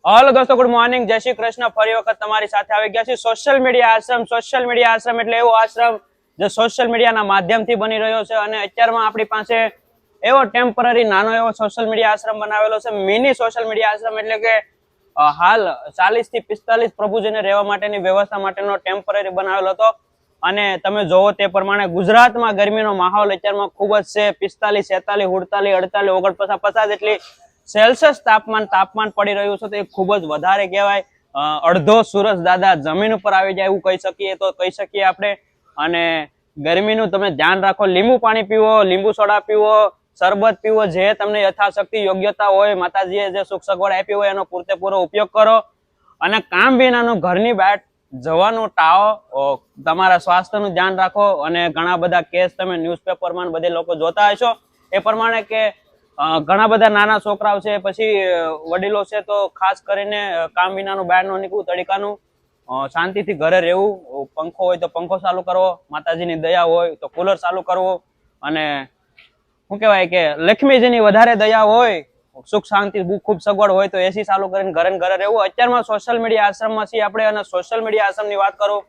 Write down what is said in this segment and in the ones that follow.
Hello दोस्तों, good morning, जय श्री कृष्ण। फरी वखत તમારી સાથે આવી ગયા છે સોશિયલ મીડિયા આશ્રમ। સોશિયલ મીડિયા આશ્રમ એટલે એવો આશ્રમ જે સોશિયલ મીડિયાના માધ્યમથી બની રહ્યો છે અને અત્યારમાં આપણી પાસે એવો ટેમ્પરરી નાનો એવો સોશિયલ મીડિયા આશ્રમ બનાવેલો છે, મિની સોશિયલ મીડિયા આશ્રમ। એટલે કે હાલ 40 થી 45 પ્રભુજીને રહેવા માટેની વ્યવસ્થા માટેનો ટેમ્પરરી બનાવેલો હતો અને તમે જોવો તે પ્રમાણે ગુજરાતમાં ગરમીનો માહોલ અત્યારમાં ખૂબ જ છે। 45, 46, 48, 48, 49, 50 જેટલી સેલ્સિયસ તાપમાન પડી રહ્યું છે। તો એ ખૂબ જ વધારે કહેવાય। અડધો સૂરજ દાદા જમીન ઉપર આવી જાય એવું કહી શકીએ તો કહી શકીએ આપણે। અને ગરમીનું તમે ધ્યાન રાખો, લીંબુ પાણી પીવો, લીંબુ સોડા પીવો, શરબત પીવો, જે તમને યથાશક્તિ યોગ્યતા હોય, માતાજીએ જે સુખ સગવડ આપી હોય એનો પૂરેપૂરો ઉપયોગ કરો અને કામ વિનાનું ઘરની બહાર જવાનું ટાળો। તમારા સ્વાસ્થ્યનું ધ્યાન રાખો અને ઘણા બધા કેસ તમે ન્યૂઝપેપરમાં બધે લોકો જોતા હશો એ પ્રમાણે કે ઘણા બધા નાના છોકરાઓ છે, પછી વડીલો છે, તો ખાસ કરીને કામ વિનાનું બહાર ન નીકળવું, તડકાનું શાંતિથી ઘરે રહેવું। પંખો હોય તો પંખો ચાલુ કરવો, માતાજીની દયા હોય તો કુલર ચાલુ કરવો અને શું કહેવાય કે લક્ષ્મીજીની વધારે દયા હોય, સુખ શાંતિ ખૂબ સગવડ હોય તો એસી ચાલુ કરીને ઘરે રહેવું। અત્યારમાં સોશિયલ મીડિયા આશ્રમમાં છીએ આપણે અને સોશિયલ મીડિયા આશ્રમની વાત કરું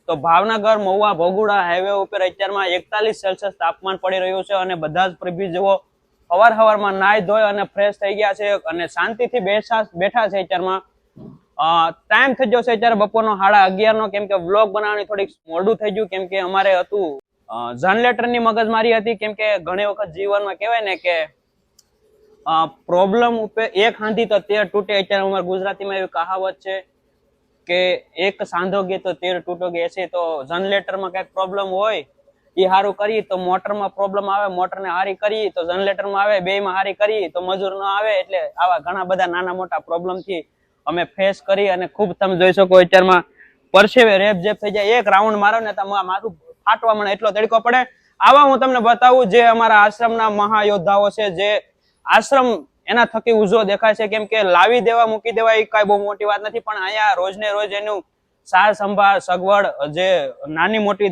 તો ભાવનગર મહુવા ભોગુડા હાઈવે ઉપર અત્યારમાં 41 સેલ્સિયસ તાપમાન પડી રહ્યું છે અને બધા જ પ્રભુજીઓ સવારમાં નાઈ ધોઈ અને ફ્રેશ થઈ ગયા છે અને શાંતિથી બેઠા છે। અત્યારમાં ટાઈમ થઈ ગયો છે અત્યારે બપોરનો 11:30 નો, કેમ કે વ્લોગ બનાવવાની થોડીક મોડું થઈ ગયું, કેમ કે અમારે હતું જનરેટરની મગજમારી હતી। કેમ કે ઘણી વખત જીવનમાં કહેવાય ને કે પ્રોબ્લેમ ઉપર એક હાંધી તો 13 તૂટે। અત્યારે અમારે ગુજરાતીમાં એવી કહાવત છે કે એક સાંધોગે તો 13 તૂટોગે। એસે તો જનરેટરમાં કઈક પ્રોબ્લેમ હોય એ હારું કરી તો મોટરમાં પ્રોબ્લેમ આવે, મોટરને હારી કરી તો જનરેટરમાં આવે, બેયમાં હારી કરી તો મજૂર ન આવે। એટલે આવા ઘણા બધા નાના મોટા પ્રોબ્લેમથી અમે ફેસ કરી અને ખૂબ તમે જોઈ શકો અત્યારમાં પરસેવે રેપઝેપ થઈ જાય। એક રાઉન્ડ મારો ને તો માથું ફાટવા મળે એટલો તડકો પડે। આવા હું તમને બતાવું જે અમારા આશ્રમના મહાયોદ્ધાઓ છે, જે આશ્રમ એના થકી ઉજવો દેખાય છે। કેમ કે લાવી દેવા મૂકી દેવા એ કઈ બહુ મોટી વાત નથી, પણ અહીંયા રોજને રોજ એનું સાર સંભાળ સગવડ, જે નાની મોટી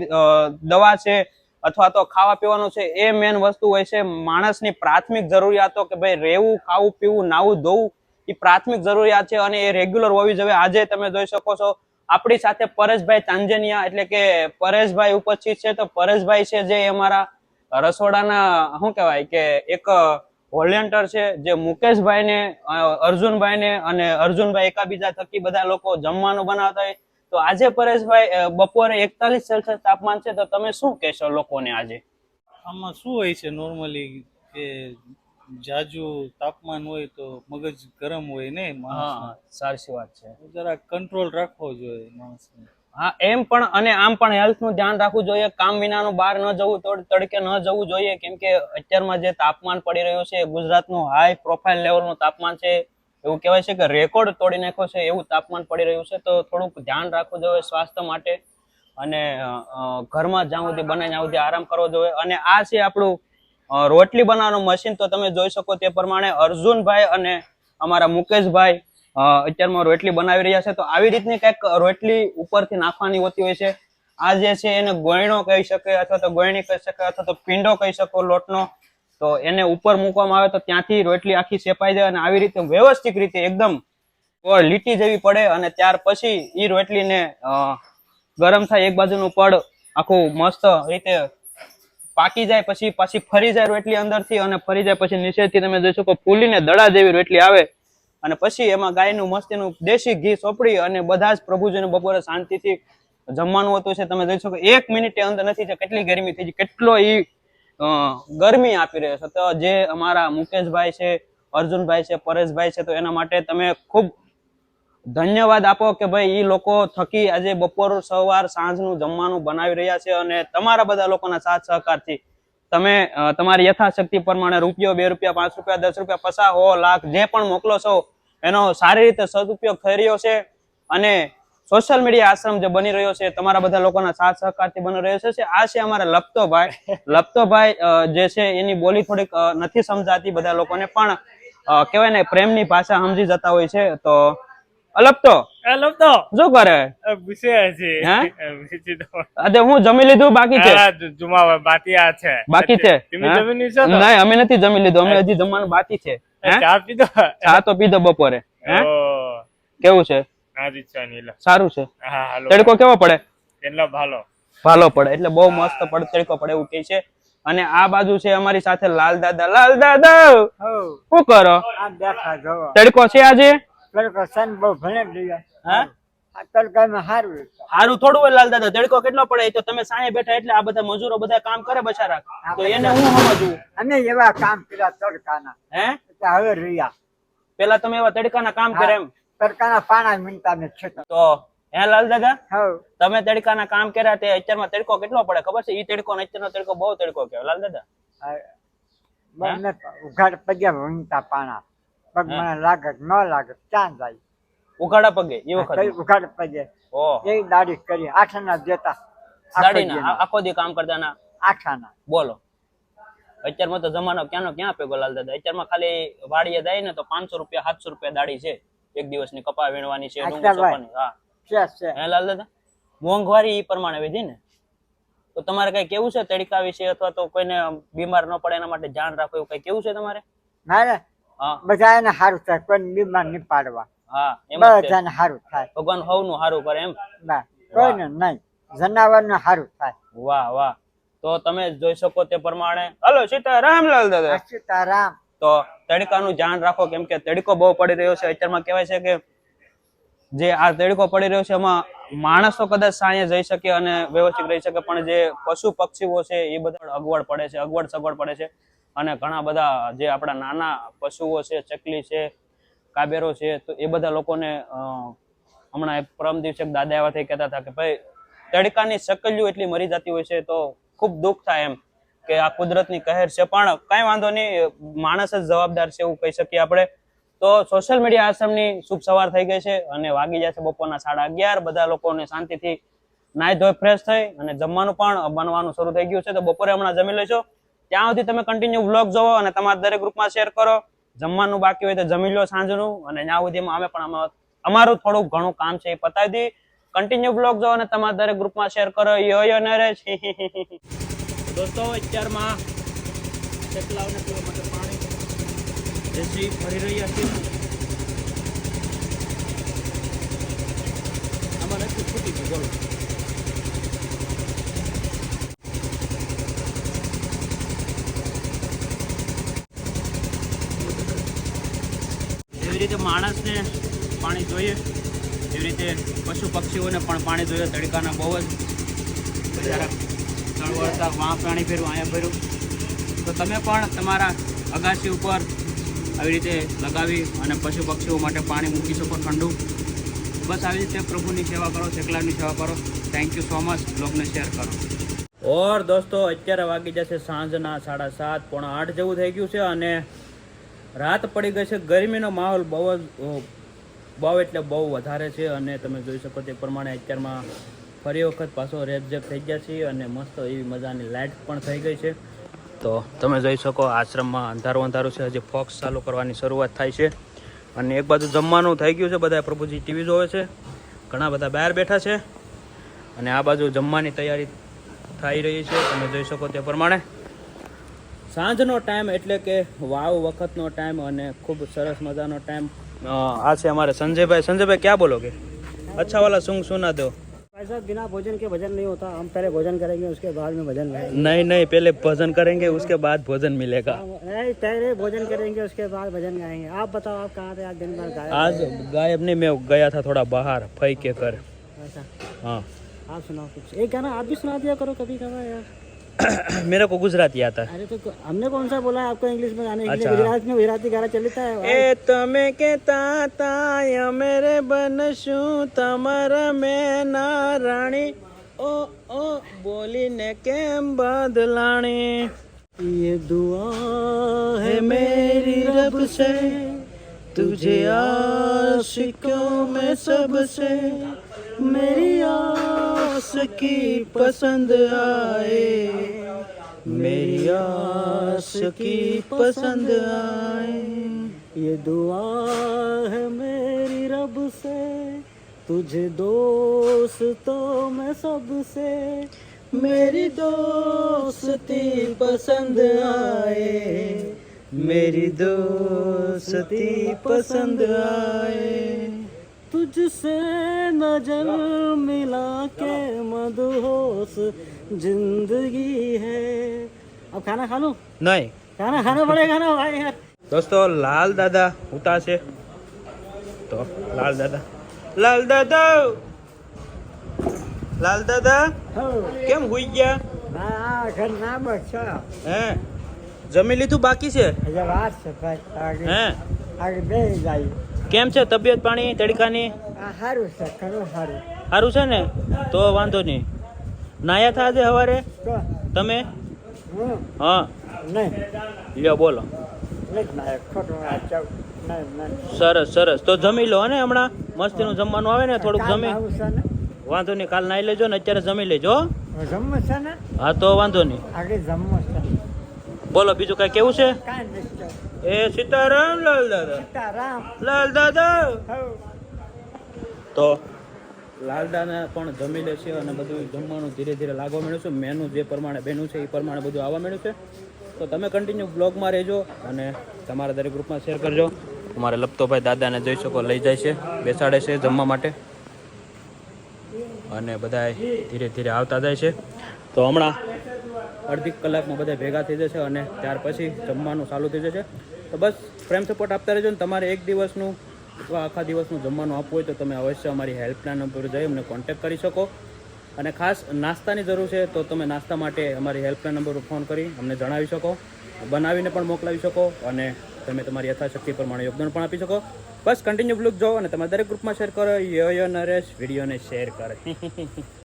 દવા છે અથવા તો ખાવા પીવાનું છે, એ મેન વસ્તુ હોય છે। માણસની પ્રાથમિક જરૂરિયાતો કે ભાઈ રહેવું, ખાવું, પીવું, નાવું, ધોવું એ પ્રાથમિક જરૂરિયાત છે અને એ રેગ્યુલર હોવી જોઈએ। આજે તમે જોઈ શકો છો આપણી સાથે પરેશભાઈ તાંજેનિયા એટલે કે પરેશભાઈ ઉપસ્થિત છે। તો પરેશભાઈ છે જે અમારા રસોડાના શું કહેવાય કે એક વોલેન્ટિયર છે, જે મુકેશભાઈ ને અર્જુનભાઈ ને અને અર્જુનભાઈ એકાબીજા થકી બધા લોકો જમવાનું બનાવતા હોય। તો આજે પરેશભાઈ બપોરે 41 સેલ્સિયસ તાપમાન છે, તો તમે શું કહેશો લોકોને આજે? આમાં શું હોય છે નોર્મલી કે જાજુ તાપમાન હોય તો મગજ ગરમ હોય ને માણસ, સાચી વાત છે, જરા કંટ્રોલ રાખવો જોઈએ માણસને। હા, એમ પણ અને આમ પણ હેલ્થ નું ધ્યાન રાખવું જોઈએ। કામ વિનાનું બહાર ન જવું, તડકે ન જવું જોઈએ, કેમ કે અત્યારમાં જે તાપમાન પડી રહ્યું છે ગુજરાતનું હાઈ પ્રોફાઇલ લેવલનું તાપમાન છે। એવું કહેવાય છે કે રેકોર્ડ તોડી નાખ્યો છે એવું તાપમાન પડી રહ્યું છે। તો થોડુંક ધ્યાન રાખવું જોઈએ સ્વાસ્થ્ય માટે અને ઘરમાં જ્યાં સુધી બને ત્યાં સુધી આરામ કરવો જોઈએ। અને આ છે આપણું રોટલી બનાવવાનું મશીન। તો તમે જોઈ શકો તે પ્રમાણે અર્જુનભાઈ અને અમારા મુકેશભાઈ અત્યારમાં રોટલી બનાવી રહ્યા છે। તો આવી રીતની કઈક રોટલી ઉપરથી નાખવાની હોતી હોય છે। આ જે છે એને ગોયણો કહી શકે અથવા તો ગોયણી કહી શકે અથવા તો પીંડો કહી શકો લોટનો। તો એને ઉપર મૂકવામાં આવે તો ત્યાંથી રોટલી આખી શેપાઈ જાય અને આવી રીતે વ્યવસ્થિત રીતે એકદમ લીટી જેવી પડે અને ત્યાર પછી એ રોટલીને ગરમ થાય, એક બાજુનું પડ આખું મસ્ત રીતે પાકી જાય, પછી પાછી ફરી જાય રોટલી અંદરથી અને ફરી જાય પછી નીચેથી તમે જોઈ શકો ફૂલીને દડા જેવી રોટલી આવે અને પછી એમાં ગાયનું મસ્તીનું દેશી ઘી સોપડી અને બધા જ પ્રભુજીને બપોરે શાંતિથી જમવાનું હોતું છે। તમે જોઈ શકો 1 મિનિટે અંદર નથી છે કેટલી ગરમી થઈ ગઈ, કેટલો ઈ ગરમી આપી રહ્યો છે। તો જે અમારા મુકેશભાઈ છે, અર્જુનભાઈ છે, પરેશભાઈ છે, તો એના માટે તમે ખૂબ ધન્યવાદ આપો કે ભાઈ ઈ લોકો થકી આજે બપોર સવાર સાંજનું જમવાનું બનાવી રહ્યા છે અને તમારા બધા લોકોના સાથ સહકારથી તમે તમારી યથાશક્તિ પ્રમાણે રૂપિયો, 2 રૂપિયા, 5 રૂપિયા, 10 રૂપિયા, 50, 100, લાખ જે પણ મોકલો છો એનો સારી રીતે સદુપયોગ થઈ રહ્યો છે અને સોશિયલ મીડિયા આશ્રમ જે બની રહ્યો છે તમારા બધા લોકોના સાથ સહકારથી બની રહ્યો છે। આ છે અમારા લપતોભાઈ જે છે એની બોલી થોડીક નથી સમજાતી બધા લોકોને, પણ કહેવાય ને પ્રેમની ભાષા સમજી જતા હોય છે। તો અલપતો શું કરે? આજે હું જમી લીધું બાકી છે? બાકી છે? નહીં, અમે નથી જમી લીધું, અમે હજી જમવાનું બાકી છે। ચા તો પીધો બપોરે? કેવું છે? આ રીતના નીલા. સારું છે. હા હાલો. તડકો કેવો પડે? એટલો ભાલો. ભાલો પડે એટલે બહુ મસ્ત તડકો પડે એવું કહે છે. અને આ બાજુ છે અમારી સાથે લાલ દાદા. લાલ દાદા શું કરો? આ બેઠા જોવો તડકો છે આજે? તડકો સન બહુ ભણે રહ્યા. હા આ તડકામાં સારું સારું થોડું હોય લાલ દાદા. તડકો કેટલો પડે એ તો તમે સાંજે બેઠા એટલે આ બધા મજૂરો બધા કામ કરે બચારા, તો એને હું સમજવું. અમે એવા કામ કર્યા તડકાના હે એટલે હવે રહ્યા પેલા તમે એવા તડકાના કામ કરે એમ? તડકાના પાણા મીનતા ને છે તો હે લાલ દાદા હવ તમે તડકાના કામ કર્યા તે અત્યારમાં તડકો કેટલો પડે ખબર છે? ઈ તડકો ને અત્યારનો તડકો બહુ તડકો કહેવાય લાલ દાદા. મને ઉઘાડ પગ્યા વીણતા પાણા પગ મને લાગે ન લાગે ક્યાં જાય ઉઘાડા પગે એ વખત કઈ ઉઘાડ પગે ઓહ એ દાડી કરી આઠાના દેતા દાડીના આખો દી કામ કરતા ના આઠાના બોલો. અત્યારમાં તો જમાનો ક્યાંનો ક્યાં પેગો લાલ દાદા. અત્યારમાં ખાલી વાડીએ જાય ને તો 500 રૂપિયા 700 રૂપિયા દાડી છે એક દિવસની. કપા વીણવાની છે, ડુંગળી સોંપવાની. હા છે હે લાલ દાદા મોંઘવારી ઈ પ્રમાણે વધી ને. તો તમારે કઈ કેવું છે તડકા વિશે અથવા તો કોઈને બીમાર ન પડે એના માટે ધ્યાન રાખો એવું કઈ કેવું છે તમારે? મારે હા બધા એને સારું થાય કોઈને બીમાર નહીં પાડવા. હા એમાં બધાને સારું થાય. ભગવાન સૌનું સારું કરે એમ. ના કોઈને નહીં જનાવરને સારું થાય. વાહ વાહ. તો તમે જોઈ શકો તે પ્રમાણે. હલો સીતારામ લાલ દાદા. સીતારામ. તો તડકાનું ધ્યાન રાખો કેમ કે તડકો બહુ પડી રહ્યો છે અત્યારમાં. કહેવાય છે કે જે આ તડકો પડી રહ્યો છે એમાં માણસો કદાચ સાંજે જઈ શકે અને વ્યવસ્થિત રહી શકે, પણ જે પશુ પક્ષીઓ છે એ બધા અગવડ પડે છે, અગવડ સગવડ પડે છે. અને ઘણા બધા જે આપણા નાના પશુઓ છે, ચકલી છે, કાબેરો છે, તો એ બધા લોકોને હમણાં એક પરમ દિવસે દાદા એવા થઈ કહેતા હતા કે ભાઈ તડકાની શકલ્યું એટલી મરી જતી હોય છે તો ખૂબ દુઃખ થાય એમ કે આ કુદરતની કહેર છે. પણ કઈ વાંધો નહીં, માણસ જ જવાબદાર છે એવું કહી શકીએ આપણે. તો સોશિયલ મીડિયા આશ્રમની શુભ સવાર થઈ ગઈ છે અને વાગી જશે બપોરના 11:30. બધા લોકોને શાંતિથી નાઈ ધોઈ ફ્રેશ થઈ અને જમવાનું પણ બનવાનું શરૂ થઈ ગયું છે. તો બપોરે હમણાં જમી લેશો. ત્યાં સુધી તમે કન્ટિન્યુ વ્લોગ જોવો અને તમારા દરેક ગ્રુપમાં શેર કરો. જમવાનું બાકી હોય તો જમી લો સાંજનું, અને ત્યાં સુધીમાં અમે પણ અમારું થોડું ઘણું કામ છે એ પતાવી દી. કન્ટિન્યુ વ્લોગ જોવો અને તમારા દરેક ગ્રુપમાં શેર કરો. યો નરેશ. દોસ્તો અત્યારમાં ચકલાઓને પીવા માટે પાણી દેશી ભરી રહ્યા છે. આમાં નથી ફૂટી ગયું બોલો. જેવી રીતે માણસને પાણી જોઈએ એવી રીતે પશુ પક્ષીઓને પણ પાણી જોઈએ. તડકાના બહુ જ બજારા તળવળતા વાં પાણી ફેરવું અહીંયા ફેરવું. તો તમે પણ તમારા અગાસી ઉપર આવી રીતે લગાવી અને પશુ પક્ષીઓ માટે પાણી મૂકી શકો ઠંડુ. બસ આવી રીતે પ્રભુની સેવા કરો, ચકલાની સેવા કરો. Thank you so much. બ્લોગને શેર કરો. ઓર દોસ્તો અત્યારે વાગી જશે સાંજના 7:30, 7:45 જેવું થઈ ગયું છે અને રાત પડી ગઈ છે. ગરમીનો માહોલ બહુ એટલે બહુ વધારે છે અને તમે જોઈ શકો તે પ્રમાણે અત્યારમાં ફરી વખત પાછો રેપઝેપ થઈ ગયા છે અને મસ્ત એવી મજાની લાઇટ પણ થઈ ગઈ છે. તો તમે જોઈ શકો આશ્રમમાં અંધારું છે. હજી ફોક્સ ચાલુ કરવાની શરૂઆત થાય છે અને એક બાજુ જમવાનું થઈ ગયું છે. બધા પ્રભુજી ટીવી જોવે છે, ઘણા બધા બહાર બેઠા છે અને આ બાજુ જમવાની તૈયારી થઈ રહી છે. તમે જોઈ શકો તે પ્રમાણે સાંજનો ટાઈમ એટલે કે વાવ વખતનો ટાઈમ અને ખૂબ સરસ મજાનો ટાઈમ. આ છે અમારે સંજયભાઈ. સંજયભાઈ ક્યાં બોલોગે? अच्छा वाला सुन सुना दो. भाई साहब बिना भोजन के भजन नहीं होता. हम पहले भोजन करेंगे उसके बाद में भजन गाएंगे. नहीं पहले भजन करेंगे उसके बाद भोजन मिलेगा. नहीं पहले भोजन करेंगे उसके बाद भजन गाएंगे. आप बताओ आप कहाँ थे आज दिन भर? आज गायब नहीं, मैं गया था थोड़ा बाहर फई के कर. ऐसा? हाँ आप सुनाओ कुछ. एक गाना आप भी सुना दिया करो कभी कभार यार. मेरे को गुजराती आता है. अरे तो हमने कौन सा बोला है आपको इंग्लिश में गाने के लिए? अच्छा. गुजरात में गुजराती गाना चलता है. ए તમે કેતા તા મેરે બનશું તમારા મેના રાણી, ઓ ઓ બોલીને કેમ બદલાણી. ये दुआ है मेरी रब से तुझे आशिकों में सबसे मेरी आस की पसंद आए, मेरी आस की पसंद आए. ये दुआ है मेरी रब से तुझे दोस्तों में सबसे मेरी दोस्ती पसंद आए, मेरी दोस्ती पसंद आए. तुझसे नजर मिला के मदहोश जिंदगी है. अब खाना खा लूं? નહીં खाना खाना पड़ेगा ना भाई यार. દોસ્તો લાલ દાદા ઉતા છે તો લાલ દાદા લાલ દાદા કેમ હુઈ ગયા આ ઘર ના બસ હે જમી લીધું બાકી છે હજુ વાત છે ભાઈ આગળ હે આગળ બે જાય કેમ છે તબિયત પાણી તડકાની આ સારું છે ઘણું સારું સારું છે ને તો વાંધો નહીં નાયા થા આજે સવારે તો તમે હું હા નહીં લ્યો બોલો નહીં ના ખોટું વાંચવ નહીં નહીં સરસ સરસ તો જમી લો ને હમણાં મસ્તીનું જમવાનું આવે ને થોડુંક કામ જમી આવું છે ને વાંધો નહીં કાલ નાઈ લેજો ને અત્યારે જમી લેજો હો? જમવું છે ને હા તો વાંધો નહીં આગળ જમવું છે બોલો બીજું કઈ કેવું છે કાંઈ નથી એ સીતારામ લાલ દાદા સીતારામ લાલ દાદા હવ તો લાલદાને પણ જમી લે છે અને બધું જમવાનું ધીરે ધીરે લાગવા મળ્યું છે મેનુ જે પ્રમાણે બેનું છે એ પ્રમાણે બધું આવવા મળ્યું છે તો તમે કન્ટિન્યુ બ્લોગમાં રહેજો અને તમારા દરેક ગ્રુપમાં શેર કરજો અમારે લપતોભાઈ દાદાને જોઈ શકો લઈ જાય છે બેસાડે છે જમવા માટે અને બધા ધીરે ધીરે આવતા જાય છે તો હમણાં અડધી કલાકમાં બધા ભેગા થઈ જશે અને ત્યાર પછી જમવાનું ચાલુ થઈ જશે તો બસ પ્રેમ સપોર્ટ આપતા રહેજો ને તમારે એક દિવસનું અથવા આખા દિવસનું જમવાનું આપવું હોય તો તમે અવશ્ય અમારી હેલ્પલાઇન નંબર જઈ અમને કોન્ટેક્ટ કરી શકો અને ખાસ નાસ્તાની જરૂર છે તો તમે નાસ્તા માટે અમારી હેલ્પલાઇન નંબર પર ફોન કરી અમને જણાવી શકો બનાવીને પણ મોકલાવી શકો અને તમે તમારી યથાશક્તિ પ્રમાણે યોગદાન પણ આપી શકો બસ કન્ટિન્યુ બ્લોગ જો અને તમારા દરેક ગ્રુપમાં શેર કરો યો નરેશ વિડીયોને શેર કરે